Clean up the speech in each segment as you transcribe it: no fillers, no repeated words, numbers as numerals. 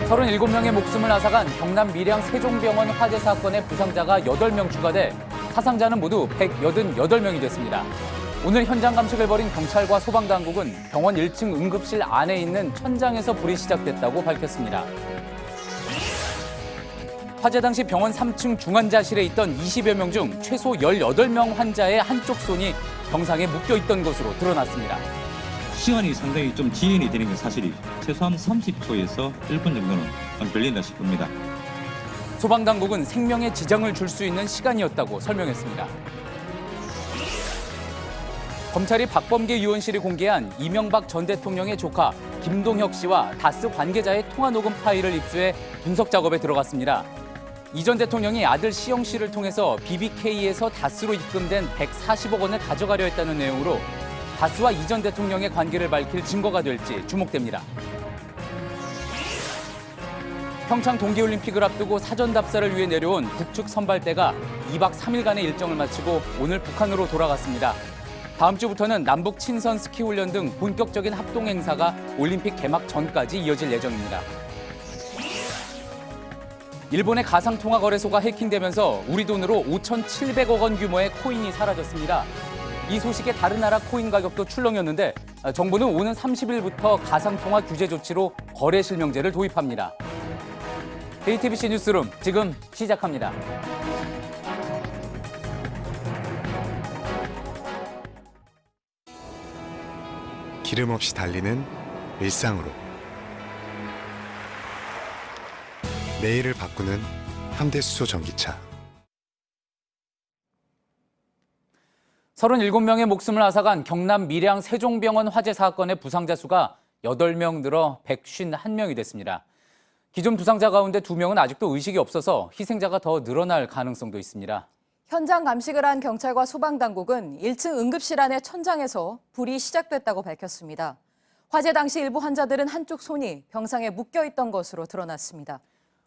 37명의 목숨을 앗아간 경남 밀양 세종병원 화재 사건의 부상자가 8명 추가돼 사상자는 모두 188명이 됐습니다. 오늘 현장 감식을 벌인 경찰과 소방당국은 병원 1층 응급실 안에 있는 천장에서 불이 시작됐다고 밝혔습니다. 화재 당시 병원 3층 중환자실에 있던 20여 명 중 최소 18명 환자의 한쪽 손이 병상에 묶여 있던 것으로 드러났습니다. 시간이 상당히 좀 지연이 되는 게 사실이죠. 최소한 30초에서 1분 정도는 걸린다 싶습니다. 소방당국은 생명에 지장을 줄 수 있는 시간이었다고 설명했습니다. 검찰이 박범계 의원실이 공개한 이명박 전 대통령의 조카 김동혁 씨와 다스 관계자의 통화 녹음 파일을 입수해 분석 작업에 들어갔습니다. 이 전 대통령이 아들 시영 씨를 통해서 BBK에서 다스로 입금된 140억 원을 가져가려 했다는 내용으로 다스와 이 전 대통령의 관계를 밝힐 증거가 될지 주목됩니다. 평창 동계올림픽을 앞두고 사전 답사를 위해 내려온 북측 선발대가 2박 3일간의 일정을 마치고 오늘 북한으로 돌아갔습니다. 다음 주부터는 남북 친선 스키 훈련 등 본격적인 합동 행사가 올림픽 개막 전까지 이어질 예정입니다. 일본의 가상통화거래소가 해킹되면서 우리 돈으로 5,700억 원 규모의 코인이 사라졌습니다. 이 소식에 다른 나라 코인 가격도 출렁였는데 정부는 오는 30일부터 가상통화 규제 조치로 거래 실명제를 도입합니다. JTBC 뉴스룸 지금 시작합니다. 기름 없이 달리는 일상으로 매일을 바꾸는 현대수소 전기차. 37명의 목숨을 앗아간 경남 밀양 세종병원 화재 사건의 부상자 수가 8명 늘어 151명이 됐습니다. 기존 부상자 가운데 2명은 아직도 의식이 없어서 희생자가 더 늘어날 가능성도 있습니다. 현장 감식을 한 경찰과 소방당국은 1층 응급실 안의 천장에서 불이 시작됐다고 밝혔습니다. 화재 당시 일부 환자들은 한쪽 손이 병상에 묶여 있던 것으로 드러났습니다.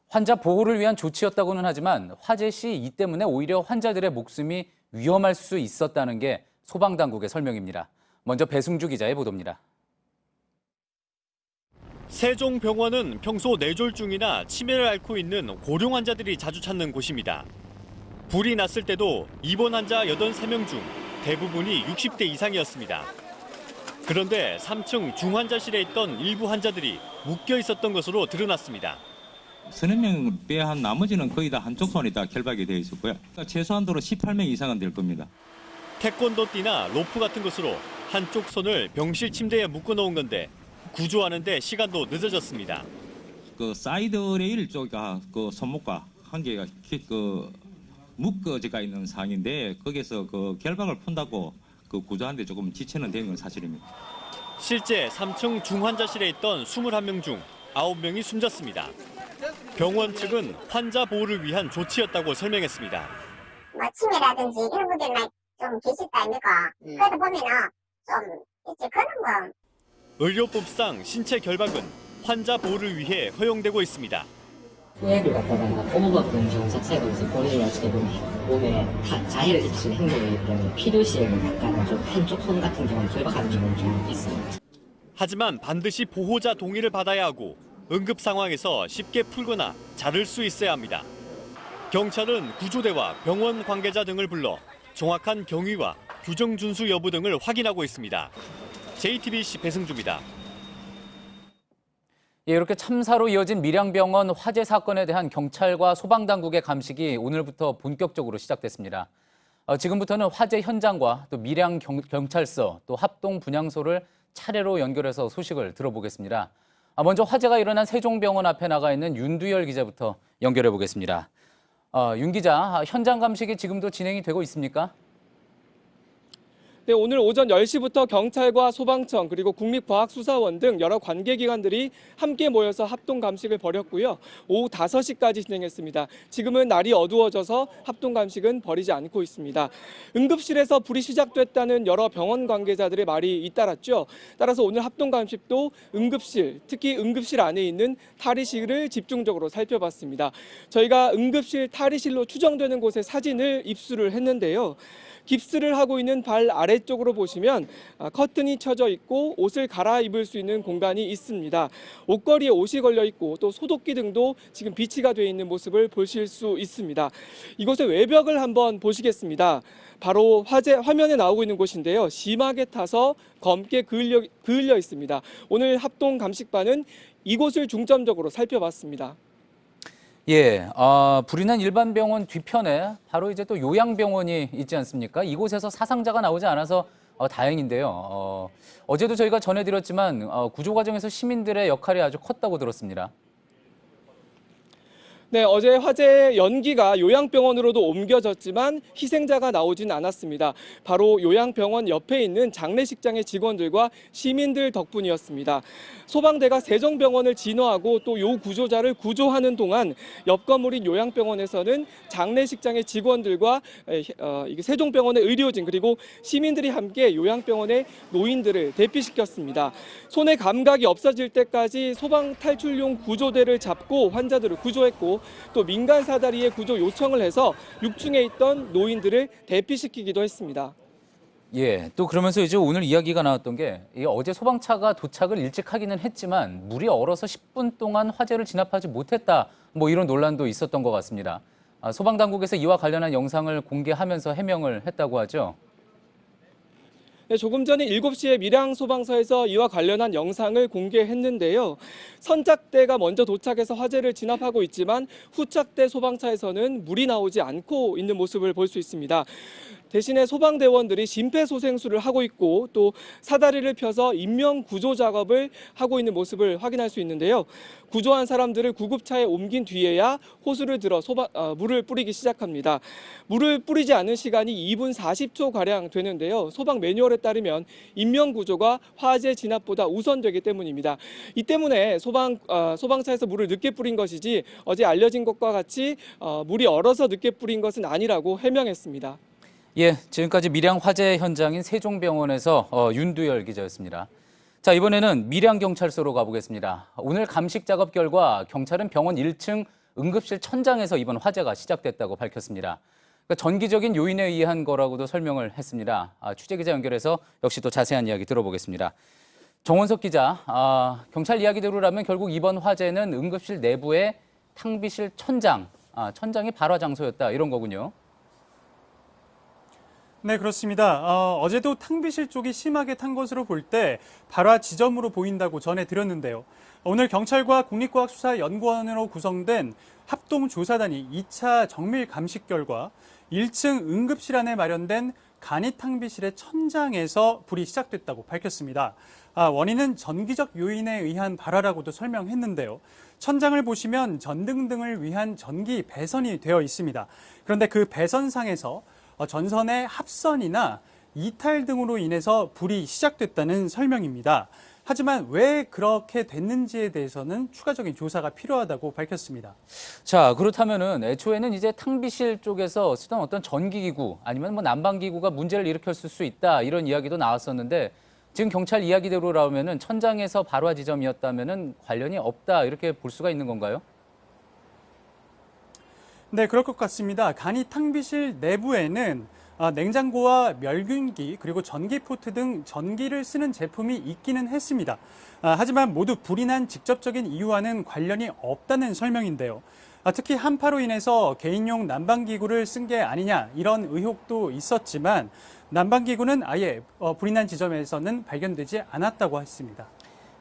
환자 보호를 위한 조치였다고는 하지만 화재 시 이 때문에 오히려 환자들의 목숨이 위험할 수 있었다는 게 소방당국의 설명입니다. 먼저 배승주 기자의 보도입니다. 세종병원은 평소 뇌졸중이나 치매를 앓고 있는 고령 환자들이 자주 찾는 곳입니다. 불이 났을 때도 입원 환자 83명 중 대부분이 60대 이상이었습니다. 그런데 3층 중환자실에 있던 일부 환자들이 묶여 있었던 것으로 드러났습니다. 30명 빼한 나머지는 거의 다 한쪽 손이 다 결박이 되어 있었고요. 그러니까 최소한도로 18명 이상은 될 겁니다. 태권도띠나 로프 같은 것으로 한쪽 손을 병실 침대에 묶어놓은 건데 구조하는 데 시간도 늦어졌습니다. 그 사이드 레일 쪽과 그 손목과 한 개가 묶어져가 있는 상황인데 거기서 그 결박을 푼다고 그 구조하는데 조금 지체는 된 건 사실입니다. 실제 3층 중환자실에 있던 21명 중 9명이 숨졌습니다. 병원 측은 환자 보호를 위한 조치였다고 설명했습니다. 치매라든지 이런 분들만 좀 계실 거 아닙니까? 그러다 보면은 좀 이제 그런 거. 의료법상 신체 결박은 환자 보호를 위해 허용되고 있습니다. 후회를 갖다가 오버버튼 경우 자체가 이제 본인이 어떻게 보면 몸에 자해를 끼치는 행동이기 때문에 필요시에는 약간 좀 한쪽 손 같은 경우는 결박하는 경우는 좀 있습니다. 하지만 반드시 보호자 동의를 받아야 하고 응급 상황에서 쉽게 풀거나 자를 수 있어야 합니다. 경찰은 구조대와 병원 관계자 등을 불러 정확한 경위와 규정 준수 여부 등을 확인하고 있습니다. JTBC 배승주입니다. 이렇게 참사로 이어진 밀양병원 화재 사건에 대한 경찰과 소방당국의 감식이 오늘부터 본격적으로 시작됐습니다. 지금부터는 화재 현장과 또 밀양 경찰서 또 합동 분향소를 차례로 연결해서 소식을 들어보겠습니다. 먼저 화재가 일어난 세종병원 앞에 나가 있는 윤두열 기자부터 연결해 보겠습니다. 윤 기자, 현장 감식이 지금도 진행이 되고 있습니까? 네, 오늘 오전 10시부터 경찰과 소방청 그리고 국립과학수사원 등 여러 관계기관들이 함께 모여서 합동 감식을 벌였고요. 오후 5시까지 진행했습니다. 지금은 날이 어두워져서 합동 감식은 벌이지 않고 있습니다. 응급실에서 불이 시작됐다는 여러 병원 관계자들의 말이 잇따랐죠. 따라서 오늘 합동 감식도 응급실, 특히 응급실 안에 있는 탈의실을 집중적으로 살펴봤습니다. 저희가 응급실 탈의실로 추정되는 곳의 사진을 입수를 했는데요. 깁스를 하고 있는 발 아래쪽으로 보시면 커튼이 쳐져 있고 옷을 갈아입을 수 있는 공간이 있습니다. 옷걸이에 옷이 걸려 있고 또 소독기 등도 지금 비치가 되어 있는 모습을 보실 수 있습니다. 이곳의 외벽을 한번 보시겠습니다. 바로 화면에 나오고 있는 곳인데요. 심하게 타서 검게 그을려 있습니다. 오늘 합동 감식반은 이곳을 중점적으로 살펴봤습니다. 예, 불이 난 일반 병원 뒤편에 바로 이제 또 요양병원이 있지 않습니까? 이곳에서 사상자가 나오지 않아서 다행인데요. 어제도 저희가 전해드렸지만 구조 과정에서 시민들의 역할이 아주 컸다고 들었습니다. 네, 어제 화재 연기가 요양병원으로도 옮겨졌지만 희생자가 나오진 않았습니다. 바로 요양병원 옆에 있는 장례식장의 직원들과 시민들 덕분이었습니다. 소방대가 세종병원을 진화하고 또 요 구조자를 구조하는 동안 옆 건물인 요양병원에서는 장례식장의 직원들과 세종병원의 의료진 그리고 시민들이 함께 요양병원의 노인들을 대피시켰습니다. 손의 감각이 없어질 때까지 소방 탈출용 구조대를 잡고 환자들을 구조했고 또 민간 사다리에 구조 요청을 해서 6층에 있던 노인들을 대피시키기도 했습니다. 예, 또 그러면서 이제 오늘 이야기가 나왔던 게 어제 소방차가 도착을 일찍 하기는 했지만 물이 얼어서 10분 동안 화재를 진압하지 못했다. 뭐 이런 논란도 있었던 것 같습니다. 소방당국에서 이와 관련한 영상을 공개하면서 해명을 했다고 하죠. 네, 조금 전에 7시에 밀양소방서에서 이와 관련한 영상을 공개했는데요. 선착대가 먼저 도착해서 화재를 진압하고 있지만 후착대 소방차에서는 물이 나오지 않고 있는 모습을 볼 수 있습니다. 대신에 소방대원들이 심폐소생술을 하고 있고 또 사다리를 펴서 인명구조 작업을 하고 있는 모습을 확인할 수 있는데요. 구조한 사람들을 구급차에 옮긴 뒤에야 호수를 들어 물을 뿌리기 시작합니다. 물을 뿌리지 않은 시간이 2분 40초가량 되는데요. 소방 매뉴얼에 따르면 인명구조가 화재 진압보다 우선되기 때문입니다. 이 때문에 소방차에서 물을 늦게 뿌린 것이지 어제 알려진 것과 같이 물이 얼어서 늦게 뿌린 것은 아니라고 해명했습니다. 예, 지금까지 밀양 화재 현장인 세종병원에서 윤두열 기자였습니다. 자, 이번에는 밀양경찰서로 가보겠습니다. 오늘 감식 작업 결과 경찰은 병원 1층 응급실 천장에서 이번 화재가 시작됐다고 밝혔습니다. 그러니까 전기적인 요인에 의한 거라고도 설명을 했습니다. 취재기자 연결해서 역시 또 자세한 이야기 들어보겠습니다. 정원석 기자, 경찰 이야기대로라면 결국 이번 화재는 응급실 내부의 탕비실 천장이 발화 장소였다 이런 거군요. 네, 그렇습니다. 어제도 탕비실 쪽이 심하게 탄 것으로 볼 때 발화 지점으로 보인다고 전해드렸는데요. 오늘 경찰과 국립과학수사연구원으로 구성된 합동조사단이 2차 정밀 감식 결과 1층 응급실 안에 마련된 간이 탕비실의 천장에서 불이 시작됐다고 밝혔습니다. 원인은 전기적 요인에 의한 발화라고도 설명했는데요. 천장을 보시면 전등 등을 위한 전기 배선이 되어 있습니다. 그런데 그 배선상에서 전선의 합선이나 이탈 등으로 인해서 불이 시작됐다는 설명입니다. 하지만 왜 그렇게 됐는지에 대해서는 추가적인 조사가 필요하다고 밝혔습니다. 자, 그렇다면은 애초에는 이제 탕비실 쪽에서 쓰던 어떤 전기기구 아니면 뭐 난방기구가 문제를 일으켰을 수 있다 이런 이야기도 나왔었는데 지금 경찰 이야기대로라면은 천장에서 발화 지점이었다면은 관련이 없다 이렇게 볼 수가 있는 건가요? 네, 그럴 것 같습니다. 간이 탕비실 내부에는 냉장고와 멸균기 그리고 전기포트 등 전기를 쓰는 제품이 있기는 했습니다. 하지만 모두 불이 난 직접적인 이유와는 관련이 없다는 설명인데요. 특히 한파로 인해서 개인용 난방기구를 쓴 게 아니냐 이런 의혹도 있었지만 난방기구는 아예 불이 난 지점에서는 발견되지 않았다고 했습니다.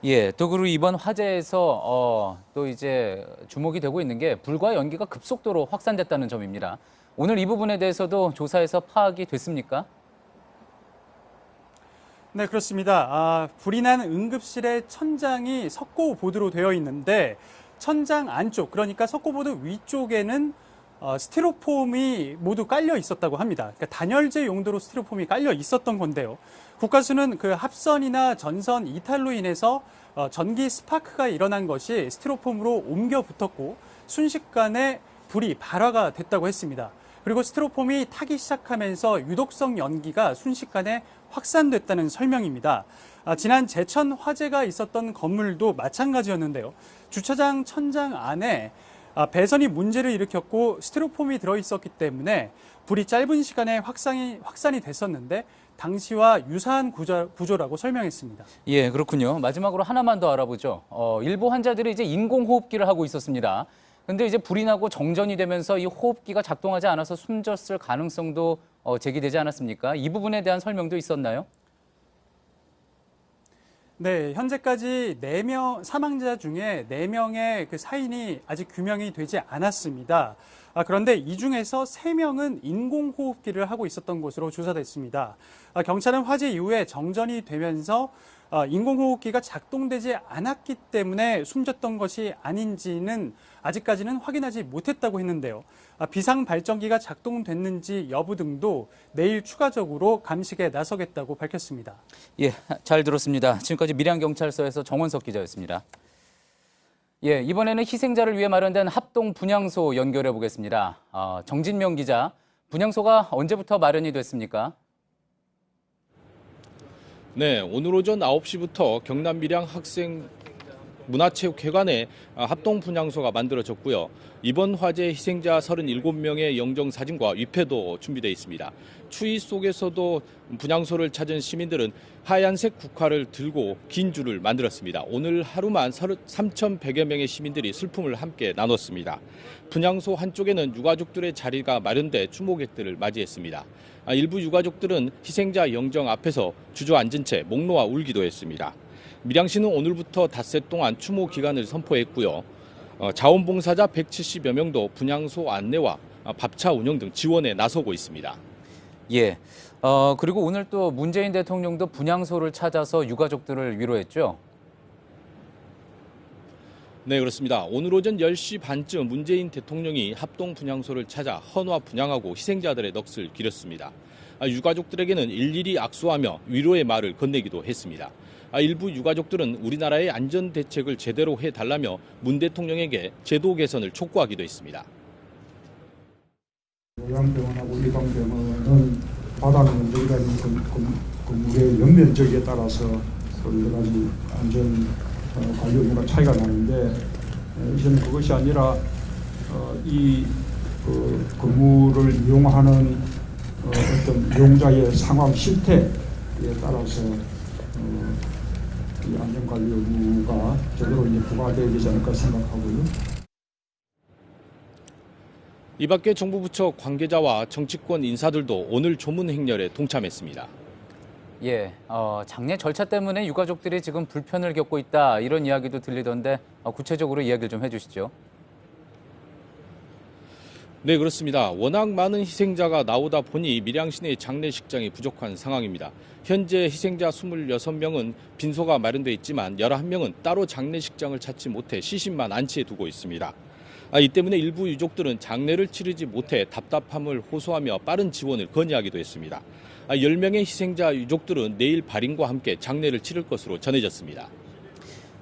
예, 또 그리고 이번 화재에서 또 이제 주목이 되고 있는 게 불과 연기가 급속도로 확산됐다는 점입니다. 오늘 이 부분에 대해서도 조사에서 파악이 됐습니까? 네, 그렇습니다. 불이 난 응급실의 천장이 석고보드로 되어 있는데 천장 안쪽, 그러니까 석고보드 위쪽에는 스티로폼이 모두 깔려 있었다고 합니다. 그러니까 단열재 용도로 스티로폼이 깔려 있었던 건데요. 국가수는 그 합선이나 전선 이탈로 인해서 전기 스파크가 일어난 것이 스티로폼으로 옮겨 붙었고 순식간에 불이 발화가 됐다고 했습니다. 그리고 스티로폼이 타기 시작하면서 유독성 연기가 순식간에 확산됐다는 설명입니다. 지난 제천 화재가 있었던 건물도 마찬가지였는데요. 주차장 천장 안에 배선이 문제를 일으켰고 스티로폼이 들어있었기 때문에 불이 짧은 시간에 확산이 됐었는데 당시와 유사한 구조라고 설명했습니다. 예, 그렇군요. 마지막으로 하나만 더 알아보죠. 일부 환자들이 이제 인공호흡기를 하고 있었습니다. 근데 이제 불이 나고 정전이 되면서 이 호흡기가 작동하지 않아서 숨졌을 가능성도 제기되지 않았습니까? 이 부분에 대한 설명도 있었나요? 네, 현재까지 4명, 사망자 중에 4명의 그 사인이 아직 규명이 되지 않았습니다. 그런데 이 중에서 3명은 인공호흡기를 하고 있었던 것으로 조사됐습니다. 경찰은 화재 이후에 정전이 되면서 인공호흡기가 작동되지 않았기 때문에 숨졌던 것이 아닌지는 아직까지는 확인하지 못했다고 했는데요. 비상발전기가 작동됐는지 여부 등도 내일 추가적으로 감식에 나서겠다고 밝혔습니다. 예, 잘 들었습니다. 지금까지 밀양경찰서에서 정원석 기자였습니다. 예, 이번에는 희생자를 위해 마련된 합동 분향소 연결해 보겠습니다. 정진명 기자, 분향소가 언제부터 마련이 됐습니까? 네, 오늘 오전 9시부터 경남 밀양 학생 문화체육회관에 합동 분향소가 만들어졌고요. 이번 화재 희생자 37명의 영정사진과 위패도 준비되어 있습니다. 추위 속에서도 분향소를 찾은 시민들은 하얀색 국화를 들고 긴 줄을 만들었습니다. 오늘 하루만 3,100여 명의 시민들이 슬픔을 함께 나눴습니다. 분향소 한쪽에는 유가족들의 자리가 마련돼 추모객들을 맞이했습니다. 일부 유가족들은 희생자 영정 앞에서 주저앉은 채 목 놓아 울기도 했습니다. 밀양시는 오늘부터 닷새 동안 추모 기간을 선포했고요. 자원봉사자 170여 명도 분향소 안내와 밥차 운영 등 지원에 나서고 있습니다. 예, 그리고 오늘 또 문재인 대통령도 분향소를 찾아서 유가족들을 위로했죠. 네, 그렇습니다. 오늘 오전 10시 반쯤 문재인 대통령이 합동 분향소를 찾아 헌화 분향하고 희생자들의 넋을 기렸습니다. 유가족들에게는 일일이 악수하며 위로의 말을 건네기도 했습니다. 일부 유가족들은 우리나라의 안전 대책을 제대로 해달라며 문 대통령에게 제도 개선을 촉구하기도 했습니다. 요양병원하고 일반병원은 받아는 저희가 건물의 연면적에 따라서 여러 가지 안전 관리 의무가 차이가 나는데 이제는 그것이 아니라 이 건물을 이용하는 어떤 이용자의 상황 실태에 따라서 이 안전관리 의무가 제대로 이제 부과되어야 되지 않을까 생각하고요. 이 밖에 정부 부처 관계자와 정치권 인사들도 오늘 조문 행렬에 동참했습니다. 예, 장례 절차 때문에 유가족들이 지금 불편을 겪고 있다 이런 이야기도 들리던데 구체적으로 이야기를 좀 해주시죠. 네, 그렇습니다. 워낙 많은 희생자가 나오다 보니 밀양시내 장례식장이 부족한 상황입니다. 현재 희생자 26명은 빈소가 마련돼 있지만 11명은 따로 장례식장을 찾지 못해 시신만 안치해 두고 있습니다. 이 때문에 일부 유족들은 장례를 치르지 못해 답답함을 호소하며 빠른 지원을 건의하기도 했습니다. 10명의 희생자 유족들은 내일 발인과 함께 장례를 치를 것으로 전해졌습니다.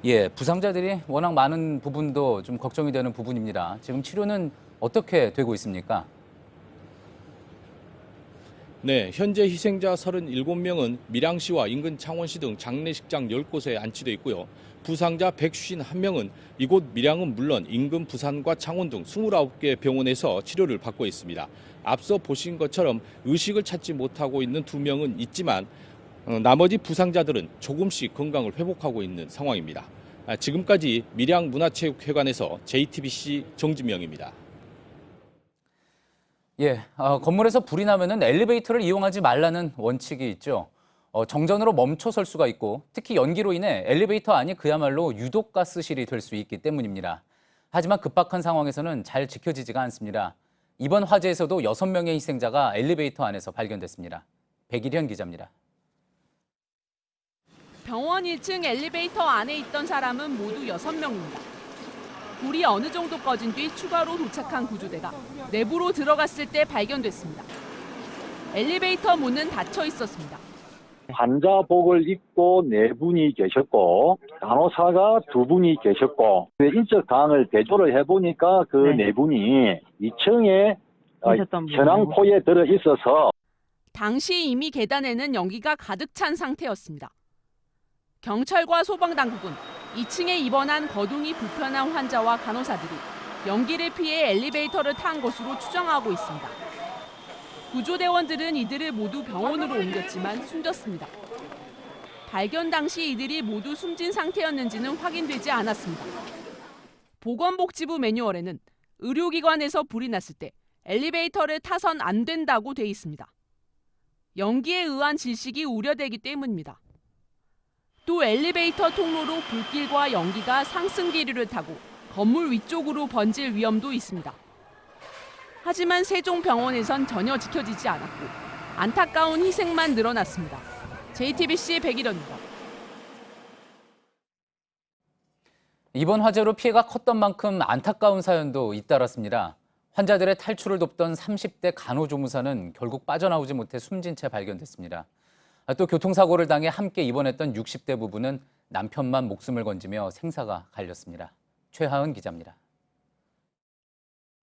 예, 부상자들이 워낙 많은 부분도 좀 걱정이 되는 부분입니다. 지금 치료는 어떻게 되고 있습니까? 네, 현재 희생자 37명은 밀양시와 인근 창원시 등 장례식장 10곳에 안치돼 있고요. 부상자 151명은 이곳 밀양은 물론 인근 부산과 창원 등 29개 병원에서 치료를 받고 있습니다. 앞서 보신 것처럼 의식을 찾지 못하고 있는 2명은 있지만 나머지 부상자들은 조금씩 건강을 회복하고 있는 상황입니다. 지금까지 밀양문화체육회관에서 JTBC 정진명입니다. 예, 건물에서 불이 나면은 엘리베이터를 이용하지 말라는 원칙이 있죠. 정전으로 멈춰설 수가 있고 특히 연기로 인해 엘리베이터 안이 그야말로 유독가스실이 될 수 있기 때문입니다. 하지만 급박한 상황에서는 잘 지켜지지가 않습니다. 이번 화재에서도 6명의 희생자가 엘리베이터 안에서 발견됐습니다. 백일현 기자입니다. 병원 1층 엘리베이터 안에 있던 사람은 모두 6명입니다. 불이 어느 정도 꺼진 뒤 추가로 도착한 구조대가 내부로 들어갔을 때 발견됐습니다. 엘리베이터 문은 닫혀 있었습니다. 환자복을 입고 4분이 계셨고 간호사가 2분이 계셨고 인적 사항을 대조를 해보니까 그 4분이 2층에 현황포에 들어 있어서 당시 이미 계단에는 연기가 가득 찬 상태였습니다. 경찰과 소방당국은 2층에 입원한 거동이 불편한 환자와 간호사들이 연기를 피해 엘리베이터를 탄 것으로 추정하고 있습니다. 구조대원들은 이들을 모두 병원으로 옮겼지만 숨졌습니다. 발견 당시 이들이 모두 숨진 상태였는지는 확인되지 않았습니다. 보건복지부 매뉴얼에는 의료기관에서 불이 났을 때 엘리베이터를 타선 안 된다고 돼 있습니다. 연기에 의한 질식이 우려되기 때문입니다. 또 엘리베이터 통로로 불길과 연기가 상승 기류를 타고 건물 위쪽으로 번질 위험도 있습니다. 하지만 세종병원에선 전혀 지켜지지 않았고 안타까운 희생만 늘어났습니다. JTBC 백일원입니다. 이번 화재로 피해가 컸던 만큼 안타까운 사연도 잇따랐습니다. 환자들의 탈출을 돕던 30대 간호조무사는 결국 빠져나오지 못해 숨진 채 발견됐습니다. 또 교통사고를 당해 함께 입원했던 60대 부부는 남편만 목숨을 건지며 생사가 갈렸습니다. 최하은 기자입니다.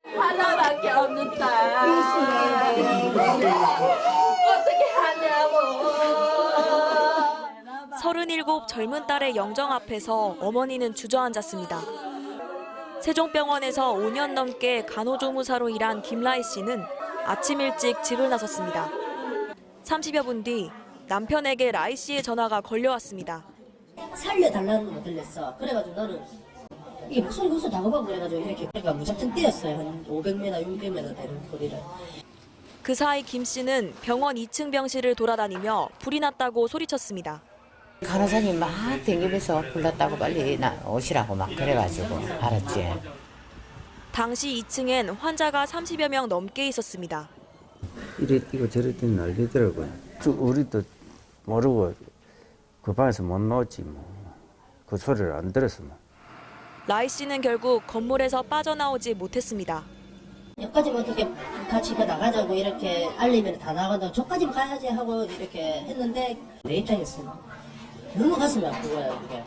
하나밖에 없는 딸. 어떻게 하냐고. 37 젊은 딸의 영정 앞에서 어머니는 주저앉았습니다. 세종병원에서 5년 넘게 간호조무사로 일한 김라희 씨는 아침 일찍 집을 나섰습니다. 30여 분 뒤 남편에게 라희 씨의 전화가 걸려왔습니다. 살려달라는 거 못 들렸어. 그래가지고 나는 이게 목소리 다급하고 그래가지고 이렇게 그러니까 무작정 뛰었어요. 한 500m, 600m 되는 거리를. 그 사이 김 씨는 병원 2층 병실을 돌아다니며 불이 났다고 소리쳤습니다. 간호사님 막 댕기면서 불났다고 빨리 오시라고 막 그래가지고 알았지. 당시 2층엔 환자가 30여 명 넘게 있었습니다. 이거 저랬더니 난리더라고요. 우리도 모르고 그 방에서 못 나왔지 뭐. 그 소리를 안 들었어 뭐. 라희 씨는 결국 건물에서 빠져나오지 못했습니다. 여기까지만 어떻게 같이 나가자고 이렇게 알리면 다 나간다고 저까지 가야지 하고 이렇게 했는데 내 입장에서 너무 가슴이 아픈 거예요. 그게.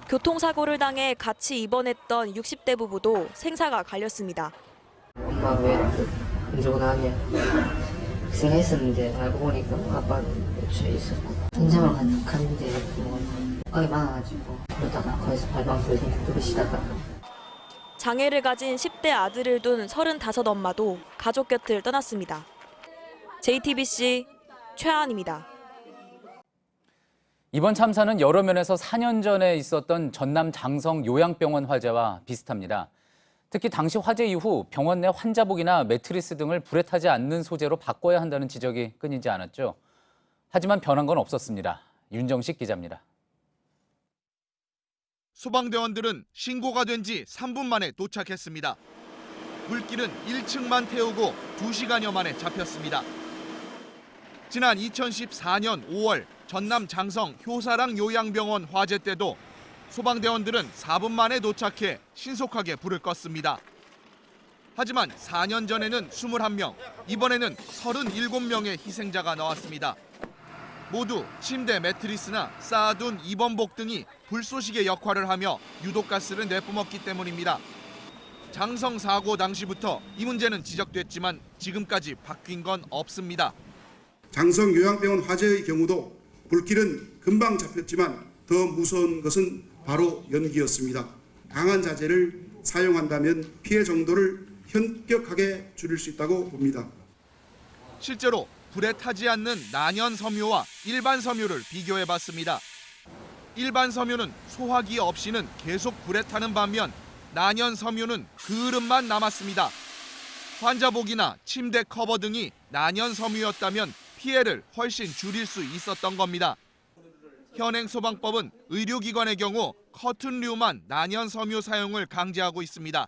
교통사고를 당해 같이 입원했던 60대 부부도 생사가 갈렸습니다. 엄마 왜 이러고 나왔냐 생각했었는데 알고 보니까 아빠 취해 있었고 현장을 갔는데 가게 많아가지고 그러다가 거기서 발방 들으시다가 장애를 가진 10대 아들을 둔 35 엄마도 가족 곁을 떠났습니다. JTBC 최하은입니다. 이번 참사는 여러 면에서 4년 전에 있었던 전남 장성 요양병원 화재와 비슷합니다. 특히 당시 화재 이후 병원 내 환자복이나 매트리스 등을 불에 타지 않는 소재로 바꿔야 한다는 지적이 끊이지 않았죠. 하지만 변한 건 없었습니다. 윤정식 기자입니다. 소방대원들은 신고가 된 지 3분 만에 도착했습니다. 불길은 1층만 태우고 2시간여 만에 잡혔습니다. 지난 2014년 5월 전남 장성 효사랑 요양병원 화재 때도 소방대원들은 4분 만에 도착해 신속하게 불을 껐습니다. 하지만 4년 전에는 21명, 이번에는 37명의 희생자가 나왔습니다. 모두 침대 매트리스나 쌓아둔 입원복 등이 불쏘시개 역할을 하며 유독가스를 내뿜었기 때문입니다. 장성 사고 당시부터 이 문제는 지적됐지만 지금까지 바뀐 건 없습니다. 장성 요양병원 화재의 경우도 불길은 금방 잡혔지만 더 무서운 것은 바로 연기였습니다. 강한 자재를 사용한다면 피해 정도를 현격하게 줄일 수 있다고 봅니다. 실제로 불에 타지 않는 난연 섬유와 일반 섬유를 비교해봤습니다. 일반 섬유는 소화기 없이는 계속 불에 타는 반면 난연 섬유는 그을음만 남았습니다. 환자복이나 침대 커버 등이 난연 섬유였다면 피해를 훨씬 줄일 수 있었던 겁니다. 현행 소방법은 의료기관의 경우 커튼류만 난연 섬유 사용을 강제하고 있습니다.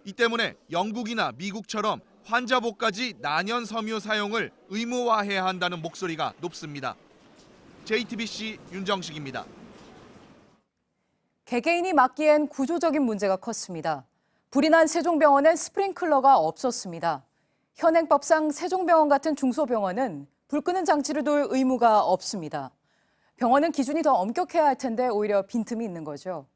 이 때문에 영국이나 미국처럼 환자복까지 난연 섬유 사용을 의무화해야 한다는 목소리가 높습니다. JTBC 윤정식입니다. 개개인이 맡기엔 구조적인 문제가 컸습니다. 불이 난 세종병원엔 스프링클러가 없었습니다. 현행법상 세종병원 같은 중소병원은 불 끄는 장치를 둘 의무가 없습니다. 병원은 기준이 더 엄격해야 할 텐데 오히려 빈틈이 있는 거죠.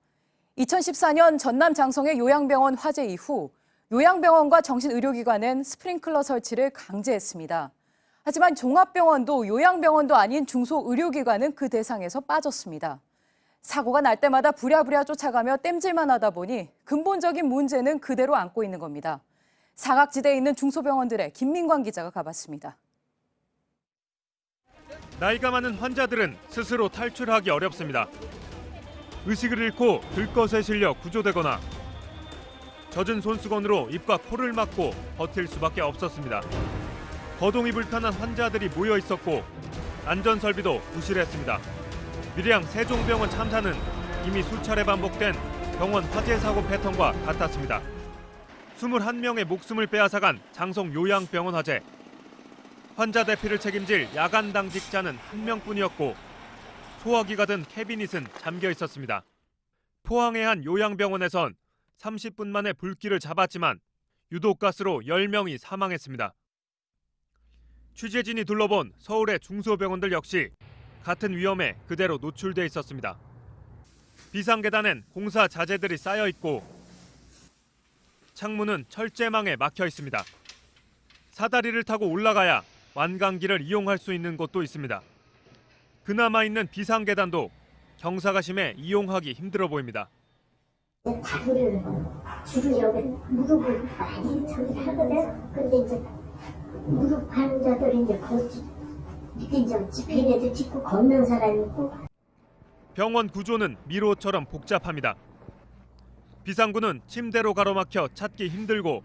2014년 전남 장성의 요양병원 화재 이후 요양병원과 정신의료기관은 스프링클러 설치를 강제했습니다. 하지만 종합병원도 요양병원도 아닌 중소의료기관은 그 대상에서 빠졌습니다. 사고가 날 때마다 부랴부랴 쫓아가며 땜질만 하다 보니 근본적인 문제는 그대로 안고 있는 겁니다. 사각지대에 있는 중소병원들의 김민광 기자가 가봤습니다. 나이가 많은 환자들은 스스로 탈출하기 어렵습니다. 의식을 잃고 들것에 실려 구조되거나 젖은 손수건으로 입과 코를 막고 버틸 수밖에 없었습니다. 거동이 불편한 환자들이 모여 있었고 안전설비도 부실했습니다. 밀양 세종병원 참사는 이미 수차례 반복된 병원 화재 사고 패턴과 같았습니다. 21명의 목숨을 빼앗아간 장성 요양병원 화재. 환자 대피를 책임질 야간 당직자는 1명뿐이었고 소화기가 든 캐비닛은 잠겨 있었습니다. 포항의 한 요양병원에선 30분 만에 불길을 잡았지만 유독가스로 10명이 사망했습니다. 취재진이 둘러본 서울의 중소병원들 역시 같은 위험에 그대로 노출돼 있었습니다. 비상계단엔 공사 자재들이 쌓여 있고 창문은 철제망에 막혀 있습니다. 사다리를 타고 올라가야 완강기를 이용할 수 있는 곳도 있습니다. 그나마 있는 비상계단도 경사가 심해 이용하기 힘들어 보입니다. 다리를 줄이려고 무릎을 많이 저기 하거든. 근데 이제 무릎 환자들이 이제 밑에 이제 지폐라도 짚고 걷는 사람이 있고. 병원 구조는 미로처럼 복잡합니다. 비상구는 침대로 가로막혀 찾기 힘들고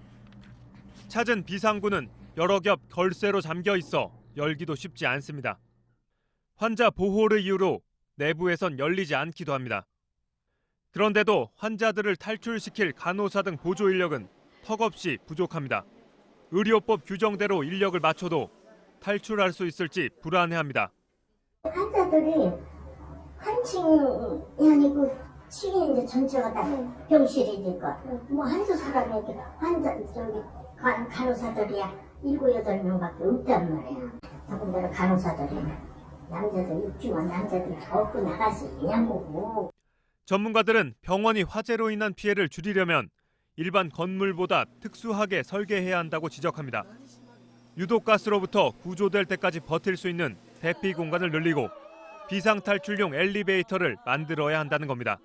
찾은 비상구는 여러 겹 걸쇠로 잠겨 있어 열기도 쉽지 않습니다. 환자 보호를 이유로 내부에선 열리지 않기도 합니다. 그런데도 환자들을 탈출시킬 간호사 등 보조 인력은 턱없이 부족합니다. 의료법 규정대로 인력을 맞춰도 탈출할 수 있을지 불안해합니다. 환자들이 환칭이 아니고 층이 이제 전체가 다 병실이니까 뭐 한두 사람에게 환자 저기 간호사들이야 7, 8명밖에 없단 말이야. 더군다나 간호사들이 남자들 육중한 남자들 덮고 나갈 수 있냐고. 전문가들은 병원이 화재로 인한 피해를 줄이려면 일반 건물보다 특수하게 설계해야 한다고 지적합니다. 유독가스로부터 구조될 때까지 버틸 수 있는 대피 공간을 늘리고 비상탈출용 엘리베이터를 만들어야 한다는 겁니다.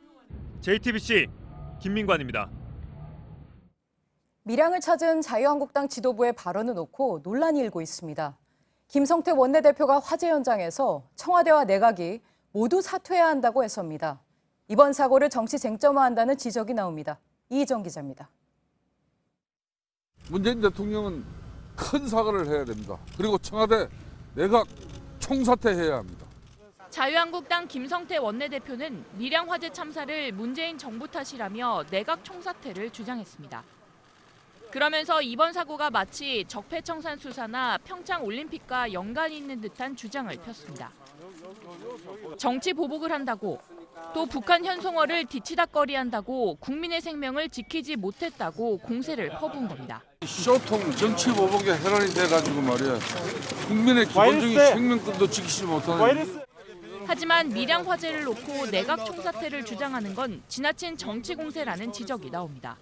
JTBC 김민관입니다. 밀양을 찾은 자유한국당 지도부의 발언을 놓고 논란이 일고 있습니다. 김성태 원내대표가 화재 현장에서 청와대와 내각이 모두 사퇴해야 한다고 했습니다. 이번 사고를 정치 쟁점화한다는 지적이 나옵니다. 이희정 기자입니다. 문재인 대통령은 큰 사과를 해야 됩니다. 그리고 청와대 내각 총사퇴해야 합니다. 자유한국당 김성태 원내대표는 밀양 화재 참사를 문재인 정부 탓이라며 내각 총사퇴를 주장했습니다. 그러면서 이번 사고가 마치 적폐청산 수사나 평창 올림픽과 연관이 있는 듯한 주장을 폈습니다. 정치 보복을 한다고 또 북한 현송어를 뒤치다꺼리한다고 국민의 생명을 지키지 못했다고 공세를 퍼부은 겁니다. 쇼통 정치 보복에 혈안이 돼가지고 말이야. 국민의 기본적인 생명권도 지키지 못하는. 하지만 밀양 화재를 놓고 내각 총사퇴를 주장하는 건 지나친 정치 공세라는 지적이 나옵니다.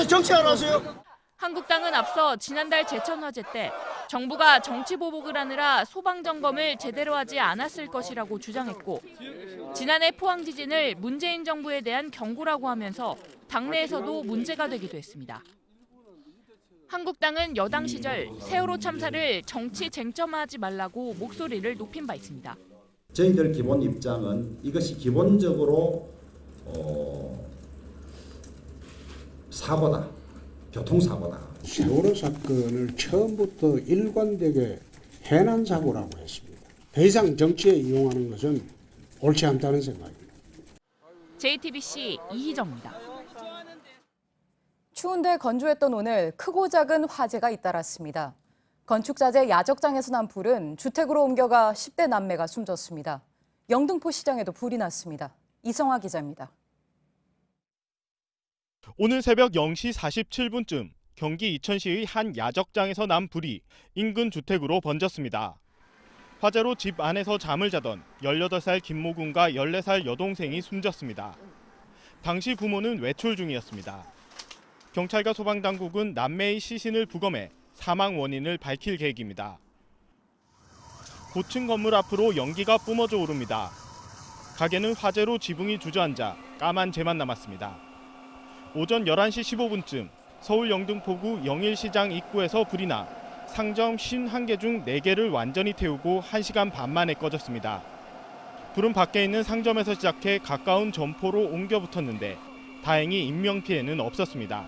정치하라세요. 한국당은 앞서 지난달 제천 화재 때 정부가 정치 보복을 하느라 소방 점검을 제대로 하지 않았을 것이라고 주장했고 지난해 포항 지진을 문재인 정부에 대한 경고라고 하면서 당내에서도 문제가 되기도 했습니다. 한국당은 여당 시절 세월호 참사를 정치 쟁점화하지 말라고 목소리를 높인 바 있습니다. 저희들 기본 입장은 이것이 기본적으로 사고다, 교통사고다. 세월호 사건을 처음부터 일관되게 해난 사고라고 했습니다. 더 이상 정치에 이용하는 것은 옳지 않다는 생각입니다. JTBC 이희정입니다. 추운데 건조했던 오늘 크고 작은 화재가 잇따랐습니다. 건축자재 야적장에서 난 불은 주택으로 옮겨가 10대 남매가 숨졌습니다. 영등포 시장에도 불이 났습니다. 이성화 기자입니다. 오늘 새벽 0시 47분쯤 경기 이천시의 한 야적장에서 난 불이 인근 주택으로 번졌습니다. 화재로 집 안에서 잠을 자던 18살 김모 군과 14살 여동생이 숨졌습니다. 당시 부모는 외출 중이었습니다. 경찰과 소방당국은 남매의 시신을 부검해 사망 원인을 밝힐 계획입니다. 고층 건물 앞으로 연기가 뿜어져 오릅니다. 가게는 화재로 지붕이 주저앉아 까만 재만 남았습니다. 오전 11시 15분쯤 서울 영등포구 영일시장 입구에서 불이 나 상점 51개 중 4개를 완전히 태우고 1시간 반 만에 꺼졌습니다. 불은 밖에 있는 상점에서 시작해 가까운 점포로 옮겨 붙었는데 다행히 인명피해는 없었습니다.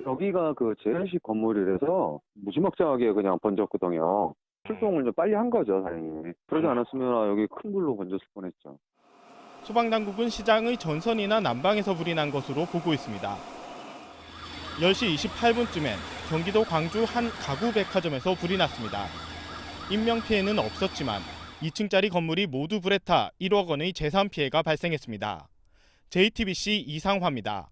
여기가 그 재래식 건물이라서 무지막지하게 그냥 번졌거든요. 출동을 좀 빨리 한 거죠, 다행히. 그러지 않았으면 여기 큰 불로 번졌을 뻔했죠. 소방당국은 시장의 전선이나 난방에서 불이 난 것으로 보고 있습니다. 10시 28분쯤엔 경기도 광주 한 가구 백화점에서 불이 났습니다. 인명피해는 없었지만 2층짜리 건물이 모두 불에 타 1억 원의 재산 피해가 발생했습니다. JTBC 이상화입니다.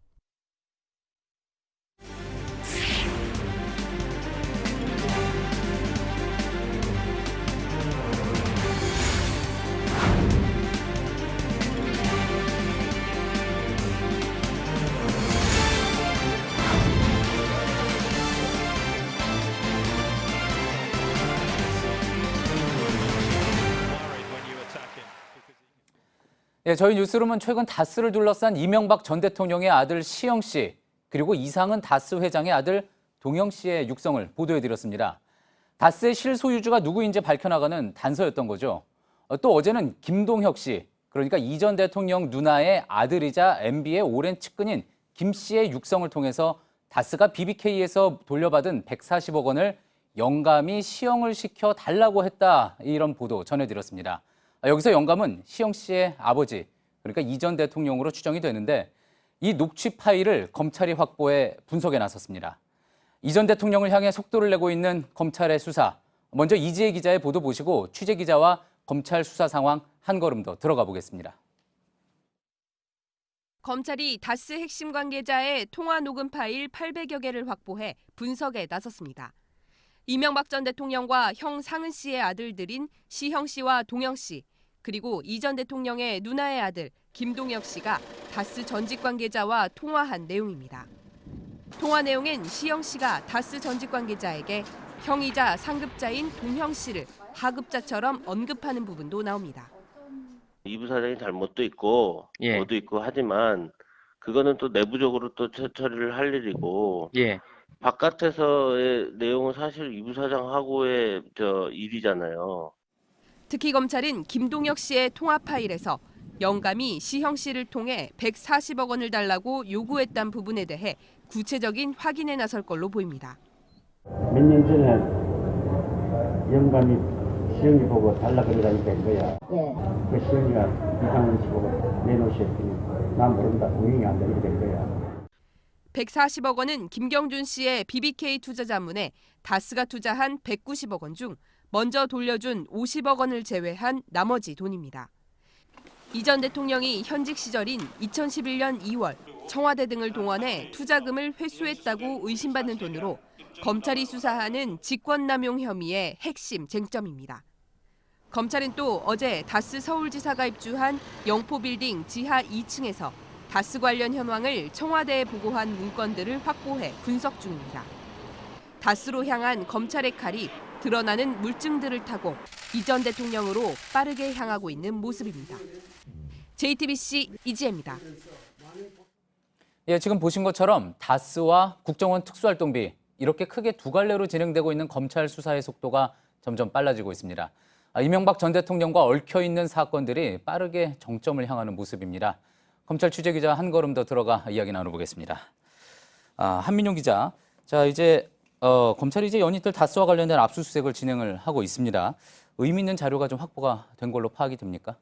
예, 저희 뉴스룸은 최근 다스를 둘러싼 이명박 전 대통령의 아들 시영 씨, 그리고 이상은 다스 회장의 아들 동영 씨의 육성을 보도해드렸습니다. 다스의 실소유주가 누구인지 밝혀나가는 단서였던 거죠. 또 어제는 김동혁 씨, 그러니까 이 전 대통령 누나의 아들이자 MB의 오랜 측근인 김 씨의 육성을 통해서 다스가 BBK에서 돌려받은 140억 원을 영감이 시영을 시켜 달라고 했다, 이런 보도 전해드렸습니다. 여기서 영감은 시영 씨의 아버지, 그러니까 이 전 대통령으로 추정이 되는데 이 녹취 파일을 검찰이 확보해 분석에 나섰습니다. 이 전 대통령을 향해 속도를 내고 있는 검찰의 수사. 먼저 이지혜 기자의 보도 보시고 취재 기자와 검찰 수사 상황 한 걸음 더 들어가 보겠습니다. 검찰이 다스 핵심 관계자의 통화 녹음 파일 800여 개를 확보해 분석에 나섰습니다. 이명박 전 대통령과 형 상은 씨의 아들들인 시형 씨와 동영 씨, 그리고 이 전 대통령의 누나의 아들 김동혁 씨가 다스 전직 관계자와 통화한 내용입니다. 통화 내용엔 시형 씨가 다스 전직 관계자에게 형이자 상급자인 동형 씨를 하급자처럼 언급하는 부분도 나옵니다. 이 부사장이 잘못도 있고 뭐도 있고 하지만 그거는 또 내부적으로 또 처리를 할 일이고 바깥에서의 내용은 사실 이 부사장하고의 일이잖아요. 특히 검찰은 김동혁 씨의 통화 파일에서 영감이 시형 씨를 통해 140억 원을 달라고 요구했던 부분에 대해 구체적인 확인에 나설 걸로 보입니다. 몇 년 전에 영감이 시영이 보고 달라 그러다니까 이거야. 그 시영이가 이상훈 씨 보고 내놓으셨더니 난 모른다, 동의이 안 되게 된 거야. 140억 원은 김경준 씨의 BBK 투자 자문에 다스가 투자한 190억 원 중 먼저 돌려준 50억 원을 제외한 나머지 돈입니다. 이 전 대통령이 현직 시절인 2011년 2월 청와대 등을 동원해 투자금을 회수했다고 의심받는 돈으로 검찰이 수사하는 직권남용 혐의의 핵심 쟁점입니다. 검찰은 또 어제 다스 서울지사가 입주한 영포빌딩 지하 2층에서 다스 관련 현황을 청와대에 보고한 문건들을 확보해 분석 중입니다. 다스로 향한 검찰의 칼이 드러나는 물증들을 타고 이 전 대통령으로 빠르게 향하고 있는 모습입니다. JTBC 이지혜입니다. 예, 지금 보신 것처럼 다스와 국정원 특수활동비 이렇게 크게 두 갈래로 진행되고 있는 검찰 수사의 속도가 점점 빨라지고 있습니다. 이명박 전 대통령과 얽혀 있는 사건들이 빠르게 정점을 향하는 모습입니다. 검찰 취재기자 한 걸음 더 들어가 이야기 나눠보겠습니다. 한민용 기자, 자 이제 검찰이 이제 연이틀 다스와 관련된 압수수색을 진행을 하고 있습니다. 의미 있는 자료가 좀 확보가 된 걸로 파악이 됩니까?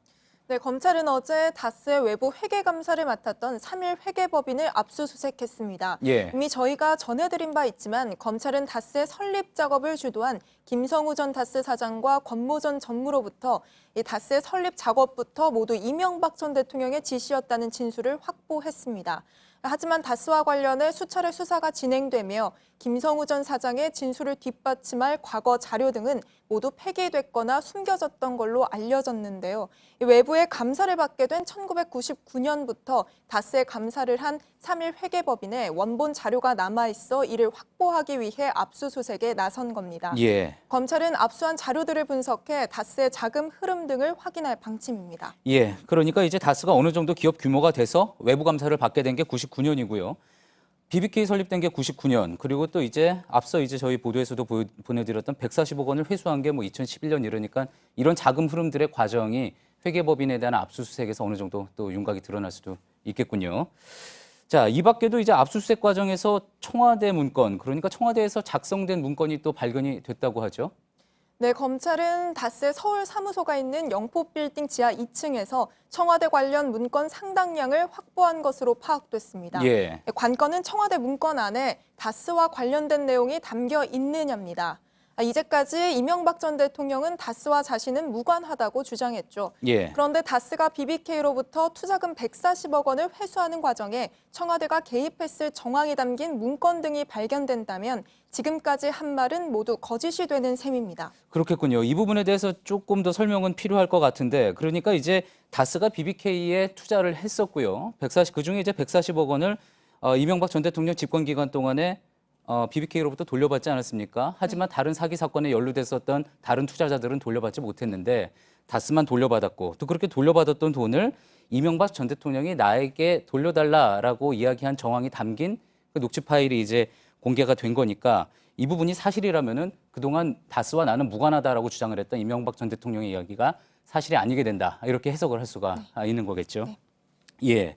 네, 검찰은 어제 다스의 외부 회계 감사를 맡았던 3일 회계법인을 압수수색했습니다. 이미 저희가 전해드린 바 있지만 검찰은 다스의 설립 작업을 주도한 김성우 전 다스 사장과 권모 전 전무로부터 이 다스의 설립 작업부터 모두 이명박 전 대통령의 지시였다는 진술을 확보했습니다. 하지만 다스와 관련해 수차례 수사가 진행되며 김성우 전 사장의 진술을 뒷받침할 과거 자료 등은 모두 폐기됐거나 숨겨졌던 걸로 알려졌는데요. 외부의 감사를 받게 된 1999년부터 다스에 감사를 한 3일 회계법인에 원본 자료가 남아있어 이를 확보하기 위해 압수수색에 나선 겁니다. 예. 검찰은 압수한 자료들을 분석해 다스의 자금 흐름 등을 확인할 방침입니다. 예, 그러니까 이제 다스가 어느 정도 기업 규모가 돼서 외부 감사를 받게 된 게 99년이고요. BBK 설립된 게 99년, 그리고 또 이제 앞서 이제 저희 보도에서도 보내드렸던 140억 원을 회수한 게 뭐 2011년 이러니까 이런 자금 흐름들의 과정이 회계법인에 대한 압수수색에서 어느 정도 또 윤곽이 드러날 수도 있겠군요. 자, 이 밖에도 이제 압수수색 과정에서 청와대 문건, 그러니까 청와대에서 작성된 문건이 또 발견이 됐다고 하죠. 네, 검찰은 다스의 서울 사무소가 있는 영포빌딩 지하 2층에서 청와대 관련 문건 상당량을 확보한 것으로 파악됐습니다. 예. 관건은 청와대 문건 안에 다스와 관련된 내용이 담겨 있느냐입니다. 이제까지 이명박 전 대통령은 다스와 자신은 무관하다고 주장했죠. 예. 그런데 다스가 BBK로부터 투자금 140억 원을 회수하는 과정에 청와대가 개입했을 정황이 담긴 문건 등이 발견된다면 지금까지 한 말은 모두 거짓이 되는 셈입니다. 그렇겠군요. 이 부분에 대해서 조금 더 설명은 필요할 것 같은데, 그러니까 이제 다스가 BBK에 투자를 했었고요. 그중에 이제 140억 원을 이명박 전 대통령 집권 기간 동안에 BBK로부터 돌려받지 않았습니까? 하지만 다른 사기 사건에 연루됐었던 다른 투자자들은 돌려받지 못했는데 다스만 돌려받았고, 또 그렇게 돌려받았던 돈을 이명박 전 대통령이 나에게 돌려달라라고 이야기한 정황이 담긴 그 녹취 파일이 이제 공개가 된 거니까 이 부분이 사실이라면은 그동안 다스와 나는 무관하다라고 주장을 했던 이명박 전 대통령의 이야기가 사실이 아니게 된다, 이렇게 해석을 할 수가 있는 거겠죠. 네. 예.